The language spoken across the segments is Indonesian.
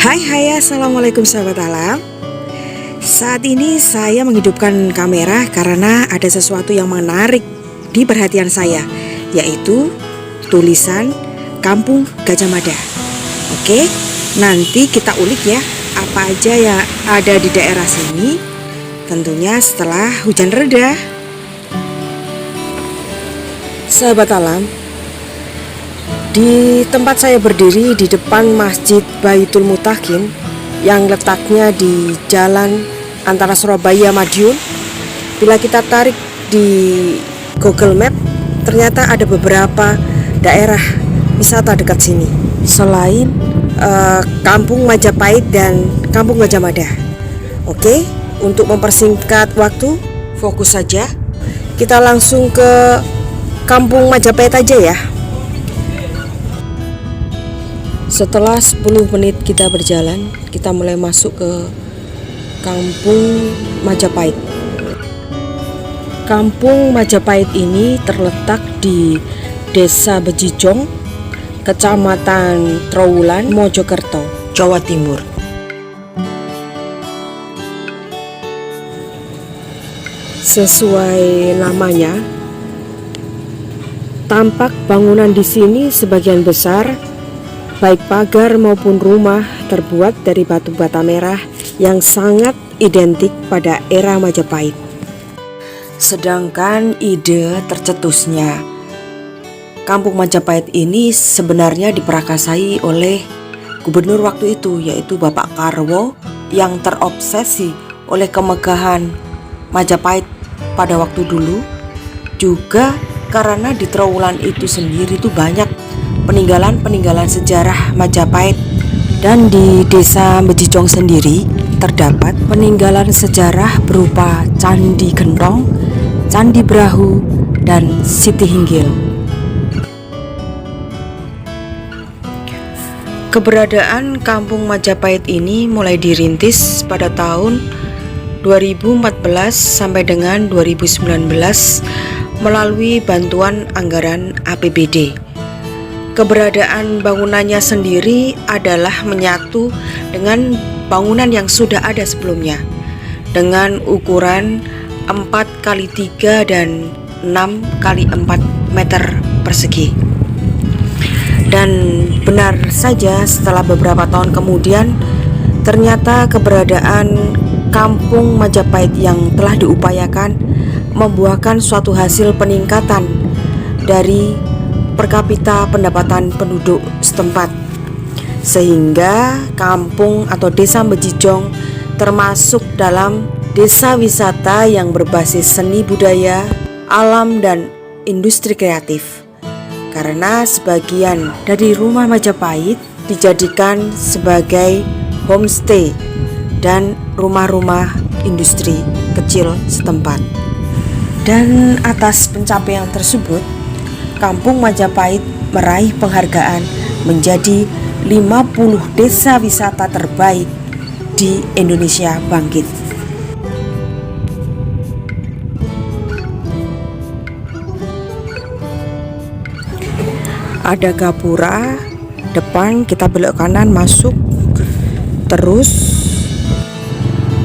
Hai, assalamualaikum sahabat alam. Saat ini saya menghidupkan kamera karena ada sesuatu yang menarik di perhatian saya, yaitu tulisan Kampung Gajah Mada. Oke, nanti kita ulik ya, apa aja yang ada di daerah sini. Tentunya setelah hujan reda. Sahabat alam, di tempat saya berdiri di depan Masjid Baitul Mutakin yang letaknya di jalan antara Surabaya Madiun. Bila kita tarik di Google Map, ternyata ada beberapa daerah wisata dekat sini selain Kampung Majapahit dan Kampung Gajah Mada. Oke, untuk mempersingkat waktu, fokus saja. Kita langsung ke Kampung Majapahit aja ya. Setelah 10 menit kita berjalan, kita mulai masuk ke Kampung Majapahit. Kampung Majapahit ini terletak di Desa Bejijong, Kecamatan Trowulan, Mojokerto, Jawa Timur. Sesuai namanya, tampak bangunan di sini sebagian besar baik pagar maupun rumah terbuat dari batu bata merah yang sangat identik pada era Majapahit. Sedangkan ide tercetusnya Kampung Majapahit ini sebenarnya diperakasai oleh gubernur waktu itu, yaitu Bapak Karwo, yang terobsesi oleh kemegahan Majapahit pada waktu dulu. Juga karena di Trowulan itu sendiri tuh banyak peninggalan sejarah Majapahit, dan di Desa Bejijong sendiri terdapat peninggalan sejarah berupa Candi Gentong, Candi Brahu, dan Siti Hinggil. Keberadaan Kampung Majapahit ini mulai dirintis pada tahun 2014 sampai dengan 2019 melalui bantuan anggaran APBD. Keberadaan bangunannya sendiri adalah menyatu dengan bangunan yang sudah ada sebelumnya dengan ukuran 4x3 dan 6x4 meter persegi. Dan benar saja, setelah beberapa tahun kemudian ternyata keberadaan Kampung Majapahit yang telah diupayakan membuahkan suatu hasil peningkatan dari per kapita pendapatan penduduk setempat, sehingga kampung atau Desa Bejijong termasuk dalam desa wisata yang berbasis seni budaya, alam, dan industri kreatif. Karena sebagian dari rumah Majapahit dijadikan sebagai homestay dan rumah-rumah industri kecil setempat. Dan atas pencapaian tersebut, Kampung Majapahit meraih penghargaan menjadi 50 desa wisata terbaik di Indonesia Bangkit. Ada gapura depan, kita belok kanan masuk, terus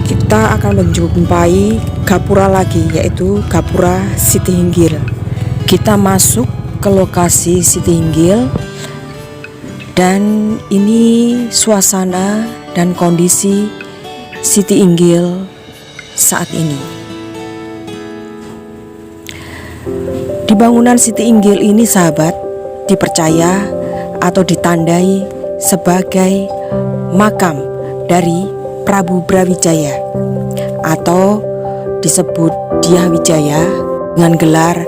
kita akan menjumpai gapura lagi, yaitu Gapura Siti Hinggil. Kita masuk ke lokasi Siti Hinggil, dan ini suasana dan kondisi Siti Hinggil saat ini. Di bangunan Siti Hinggil ini, sahabat, dipercaya atau ditandai sebagai makam dari Prabu Brawijaya atau disebut Dyah Wijaya dengan gelar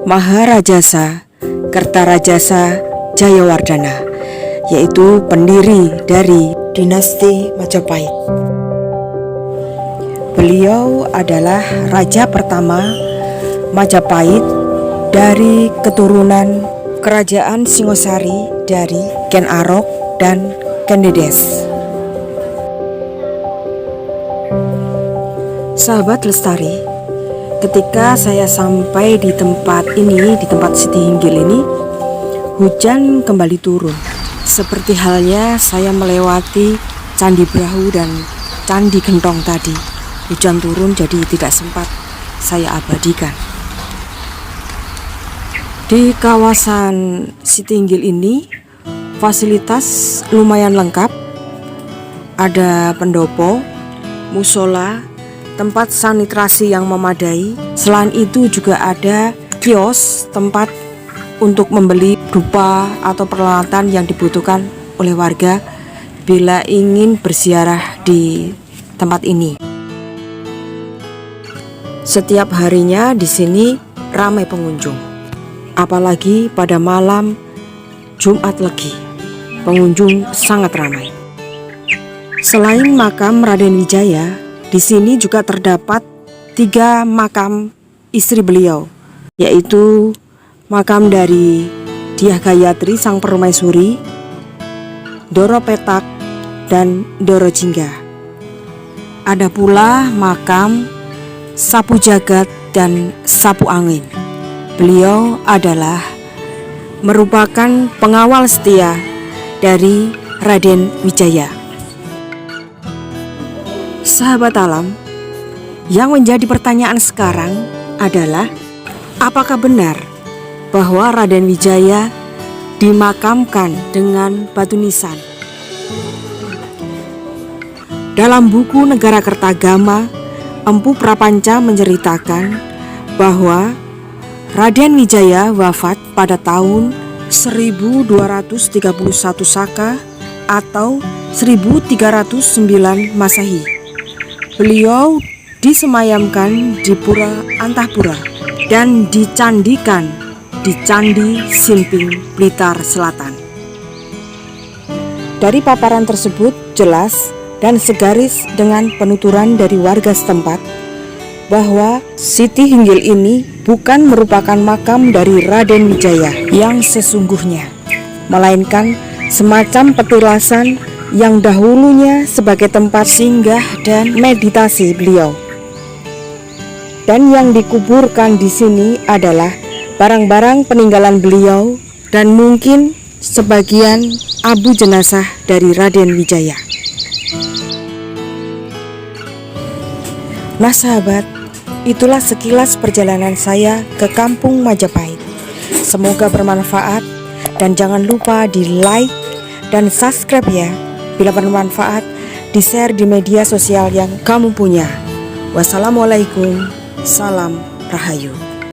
Maharajasa Kertarajasa Jayawardhana, yaitu pendiri dari dinasti Majapahit. Beliau adalah raja pertama Majapahit dari keturunan Kerajaan Singosari dari Ken Arok dan Ken Dedes. Sahabat Lestari, ketika saya sampai di tempat ini, di tempat Siti Hinggil ini, hujan kembali turun. Seperti halnya saya melewati Candi Brahu dan Candi Gentong tadi. Hujan turun jadi tidak sempat saya abadikan. Di kawasan Sitinggil ini fasilitas lumayan lengkap. Ada pendopo, musola, tempat sanitasi yang memadai. Selain itu juga ada kios, tempat untuk membeli dupa atau peralatan yang dibutuhkan oleh warga bila ingin berziarah di tempat ini. Setiap harinya di sini ramai pengunjung, apalagi pada malam Jumat Legi, pengunjung sangat ramai. Selain makam Raden Wijaya, di sini juga terdapat 3 makam istri beliau, yaitu makam dari Dyah Gayatri Sang Permaisuri, Doro Petak, dan Doro Jingga. Ada pula makam Sapu Jagat dan Sapu Angin. Beliau adalah merupakan pengawal setia dari Raden Wijaya. Sahabat alam, yang menjadi pertanyaan sekarang adalah apakah benar bahwa Raden Wijaya dimakamkan dengan batu nisan? Dalam buku Negara Kertagama, Empu Prapanca menceritakan bahwa Raden Wijaya wafat pada tahun 1231 Saka atau 1309 Masehi. Beliau disemayamkan di Pura Antahpura dan dicandikan di Candi Simping, Blitar Selatan. Dari paparan tersebut jelas dan segaris dengan penuturan dari warga setempat bahwa Sitinggil ini bukan merupakan makam dari Raden Wijaya yang sesungguhnya, melainkan semacam petulasan yang dahulunya sebagai tempat singgah dan meditasi beliau. Dan yang dikuburkan di sini adalah barang-barang peninggalan beliau dan mungkin sebagian abu jenazah dari Raden Wijaya. Nah sahabat, itulah sekilas perjalanan saya ke Kampung Majapahit. Semoga bermanfaat dan jangan lupa di like dan subscribe ya. Bila bermanfaat, di-share di media sosial yang kamu punya. Wassalamualaikum, salam rahayu.